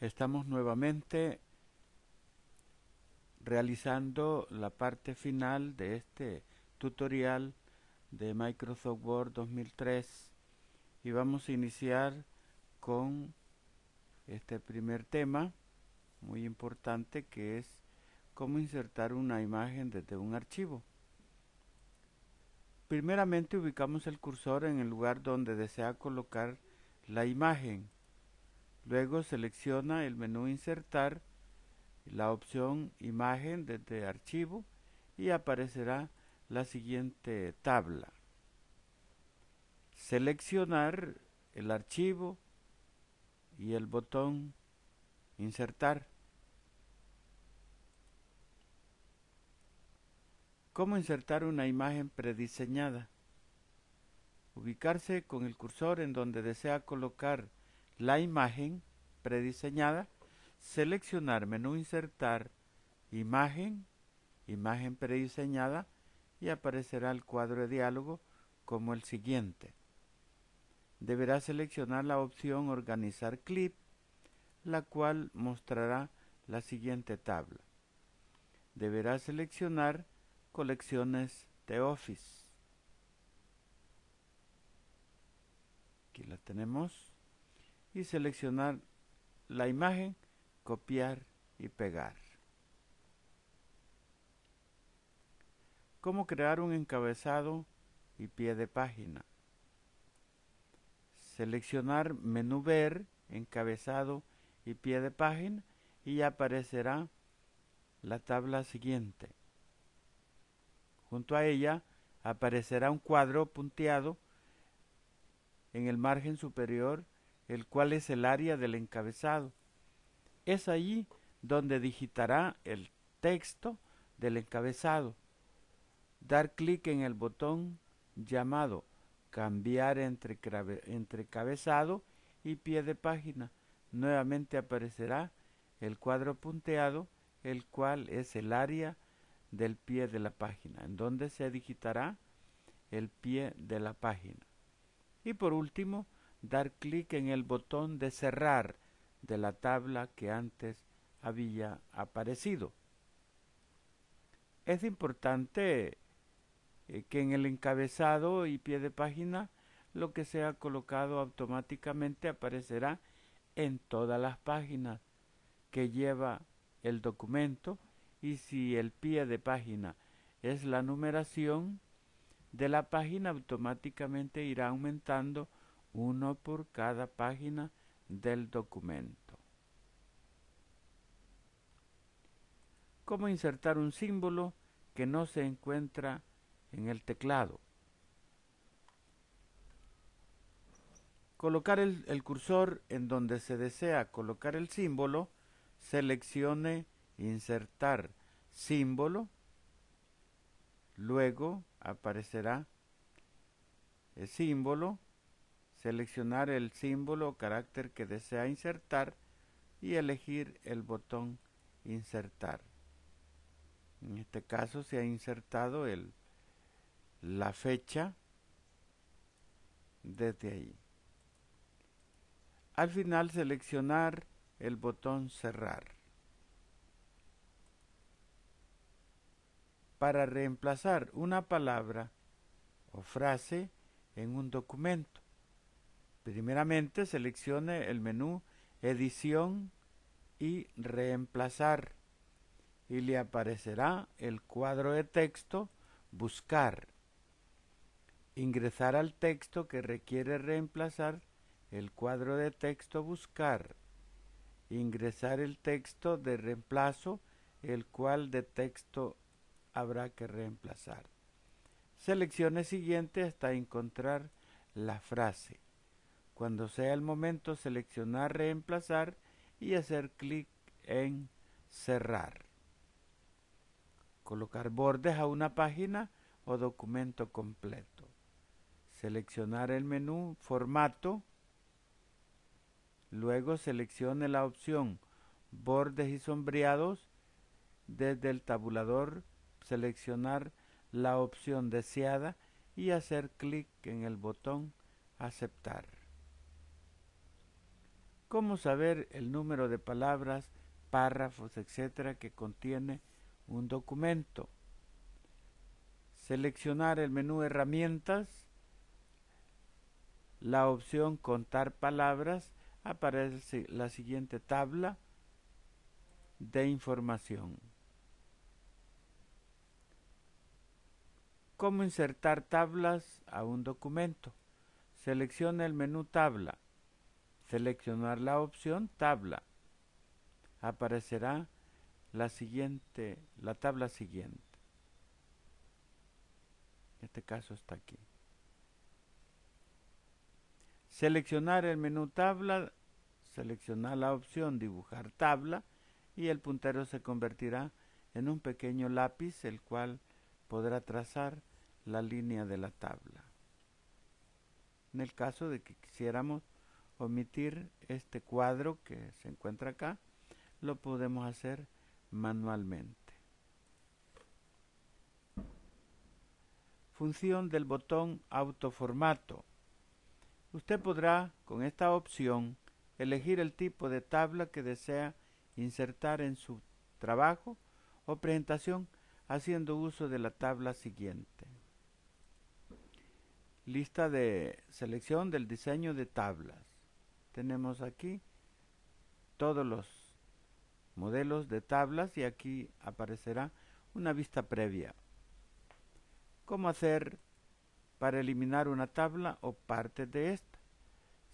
Estamos nuevamente realizando la parte final de este tutorial de Microsoft Word 2003 y vamos a iniciar con este primer tema muy importante, que es cómo insertar una imagen desde un archivo. Primeramente ubicamos el cursor en el lugar donde desea colocar la imagen. Luego selecciona el menú Insertar, la opción Imagen desde Archivo, y aparecerá la siguiente tabla. Seleccionar el archivo y el botón Insertar. ¿Cómo insertar una imagen prediseñada? Ubicarse con el cursor en donde desea colocar la imagen prediseñada, seleccionar menú Insertar, Imagen, Imagen prediseñada, y aparecerá el cuadro de diálogo como el siguiente. Deberá seleccionar la opción Organizar clip, la cual mostrará la siguiente tabla. Deberá seleccionar Colecciones de Office. Aquí la tenemos. Y seleccionar la imagen, copiar y pegar. ¿Cómo crear un encabezado y pie de página? Seleccionar menú Ver, encabezado y pie de página, y aparecerá la tabla siguiente. Junto a ella aparecerá un cuadro punteado en el margen superior, el cual es el área del encabezado. Es allí donde digitará el texto del encabezado. Dar clic en el botón llamado Cambiar entre encabezado y pie de página. Nuevamente aparecerá el cuadro punteado, el cual es el área del pie de la página, en donde se digitará el pie de la página. Y por último, dar clic en el botón de cerrar de la tabla que antes había aparecido. Es importante que en el encabezado y pie de página lo que sea colocado automáticamente aparecerá en todas las páginas que lleva el documento, y si el pie de página es la numeración de la página, automáticamente irá aumentando uno por cada página del documento. ¿Cómo insertar un símbolo que no se encuentra en el teclado? Colocar el cursor en donde se desea colocar el símbolo, seleccione Insertar símbolo, luego aparecerá el símbolo, seleccionar el símbolo o carácter que desea insertar y elegir el botón Insertar. En este caso se ha insertado la fecha desde ahí. Al final seleccionar el botón Cerrar. Para reemplazar una palabra o frase en un documento, primeramente seleccione el menú Edición y Reemplazar, y le aparecerá el cuadro de texto Buscar. Ingresar al texto que requiere reemplazar, el cuadro de texto Buscar. Ingresar el texto de reemplazo, el cual de texto habrá que reemplazar. Seleccione siguiente hasta encontrar la frase. Cuando sea el momento, seleccionar Reemplazar y hacer clic en Cerrar. Colocar bordes a una página o documento completo. Seleccionar el menú Formato. Luego seleccione la opción Bordes y sombreados. Desde el tabulador seleccionar la opción deseada y hacer clic en el botón Aceptar. ¿Cómo saber el número de palabras, párrafos, etcétera, que contiene un documento? Seleccionar el menú Herramientas, la opción Contar palabras, aparece la siguiente tabla de información. ¿Cómo insertar tablas a un documento? Selecciona el menú Tabla. Seleccionar la opción Tabla. Aparecerá la tabla siguiente. En este caso está aquí. Seleccionar el menú Tabla, seleccionar la opción Dibujar tabla y el puntero se convertirá en un pequeño lápiz el cual podrá trazar la línea de la tabla. En el caso de que quisiéramos omitir este cuadro que se encuentra acá, lo podemos hacer manualmente. Función del botón autoformato. Usted podrá, con esta opción, elegir el tipo de tabla que desea insertar en su trabajo o presentación haciendo uso de la tabla siguiente. Lista de selección del diseño de tablas. Tenemos aquí todos los modelos de tablas y aquí aparecerá una vista previa. ¿Cómo hacer para eliminar una tabla o parte de esta?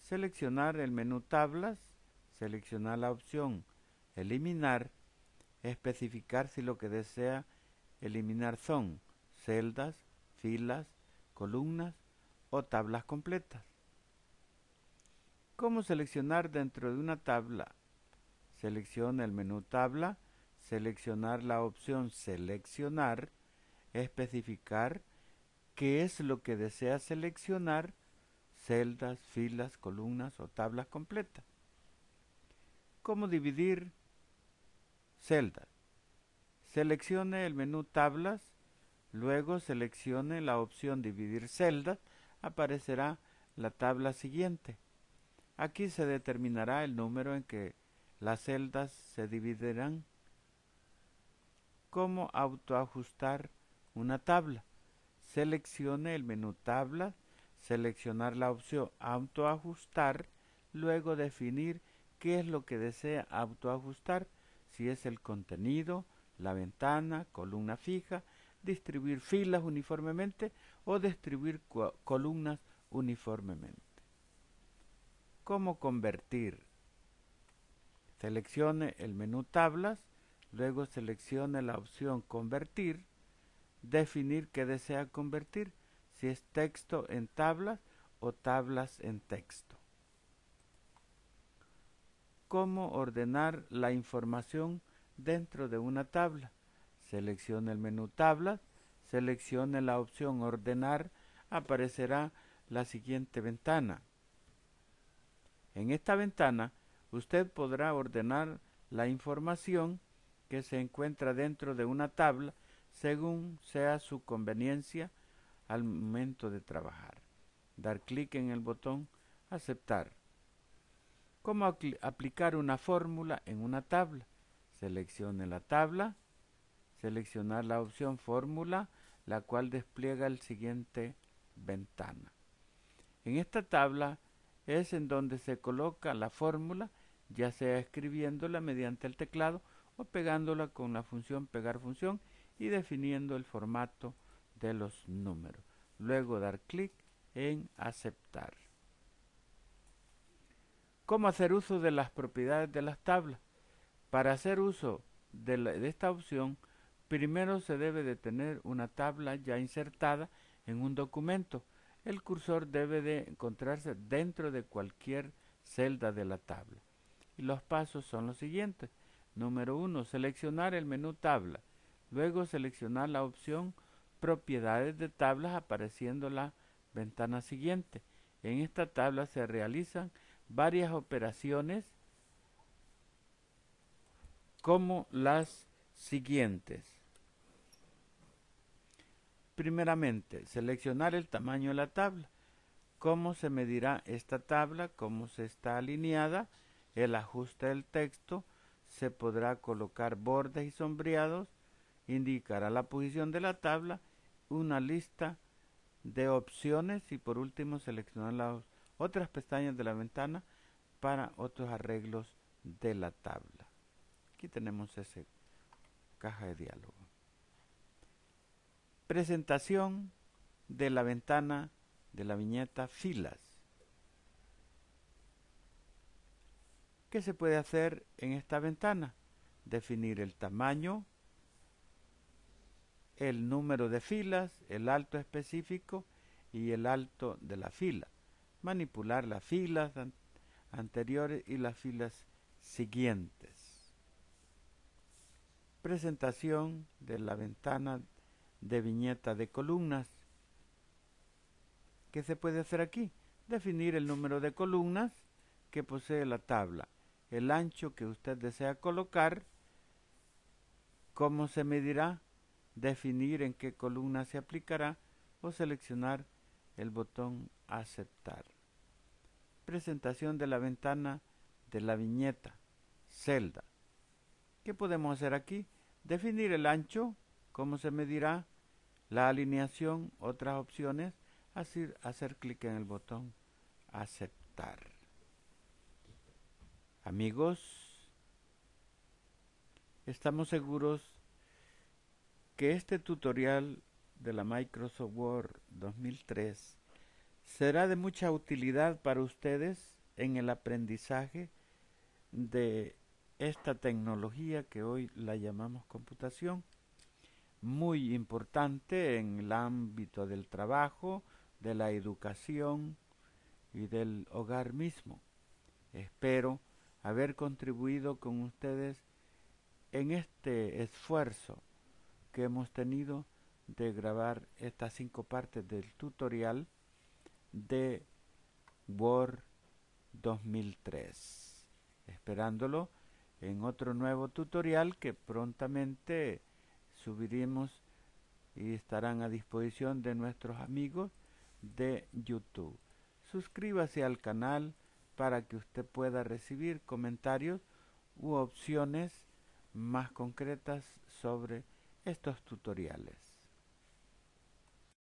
Seleccionar el menú Tablas, seleccionar la opción Eliminar, especificar si lo que desea eliminar son celdas, filas, columnas o tablas completas. ¿Cómo seleccionar dentro de una tabla? Selecciona el menú Tabla, seleccionar la opción Seleccionar, especificar qué es lo que desea seleccionar, celdas, filas, columnas o tablas completas. ¿Cómo dividir celdas? Seleccione el menú Tablas, luego seleccione la opción Dividir celdas, aparecerá la tabla siguiente. Aquí se determinará el número en que las celdas se dividirán. ¿Cómo autoajustar una tabla? Seleccione el menú Tablas, seleccionar la opción Autoajustar, luego definir qué es lo que desea autoajustar, si es el contenido, la ventana, columna fija, distribuir filas uniformemente o distribuir columnas uniformemente. ¿Cómo convertir? Seleccione el menú Tablas, luego seleccione la opción Convertir, definir qué desea convertir, si es texto en tablas o tablas en texto. ¿Cómo ordenar la información dentro de una tabla? Seleccione el menú Tablas, seleccione la opción Ordenar, aparecerá la siguiente ventana. En esta ventana, usted podrá ordenar la información que se encuentra dentro de una tabla según sea su conveniencia al momento de trabajar. Dar clic en el botón Aceptar. ¿Cómo aplicar una fórmula en una tabla? Seleccione la tabla, seleccionar la opción Fórmula, la cual despliega el siguiente ventana. En esta tabla es en donde se coloca la fórmula, ya sea escribiéndola mediante el teclado o pegándola con la función Pegar función y definiendo el formato de los números. Luego dar clic en Aceptar. ¿Cómo hacer uso de las propiedades de las tablas? Para hacer uso de esta opción, primero se debe de tener una tabla ya insertada en un documento. El cursor debe de encontrarse dentro de cualquier celda de la tabla. Y los pasos son los siguientes. Número 1. Seleccionar el menú Tabla. Luego seleccionar la opción Propiedades de tablas apareciendo la ventana siguiente. En esta tabla se realizan varias operaciones como las siguientes. Primeramente, seleccionar el tamaño de la tabla. ¿Cómo se medirá esta tabla? ¿Cómo se está alineada? el ajuste del texto, se podrá colocar bordes y sombreados, indicará la posición de la tabla, una lista de opciones y por último seleccionar las otras pestañas de la ventana para otros arreglos de la tabla. Aquí tenemos esa caja de diálogo. Presentación de la ventana de la viñeta Filas. ¿Qué se puede hacer en esta ventana? Definir el tamaño, el número de filas, el alto específico y el alto de la fila. Manipular las filas anteriores y las filas siguientes. Presentación de la ventana de viñeta de columnas. ¿Qué se puede hacer aquí? Definir el número de columnas que posee la tabla, el ancho que usted desea colocar, cómo se medirá, definir en qué columna se aplicará o seleccionar el botón aceptar. Presentación de la ventana de la viñeta, celda. ¿Qué podemos hacer aquí? Definir el ancho, cómo se medirá, la alineación, otras opciones, así hacer clic en el botón aceptar. Amigos, estamos seguros que este tutorial de la Microsoft Word 2003 será de mucha utilidad para ustedes en el aprendizaje de esta tecnología que hoy la llamamos computación, muy importante en el ámbito del trabajo, de la educación y del hogar mismo. Espero haber contribuido con ustedes en este esfuerzo que hemos tenido de grabar estas 5 partes del tutorial de Word 2003. Esperándolo en otro nuevo tutorial que prontamente subiremos y estarán a disposición de nuestros amigos de YouTube. Suscríbase al canal para que usted pueda recibir comentarios u opciones más concretas sobre estos tutoriales.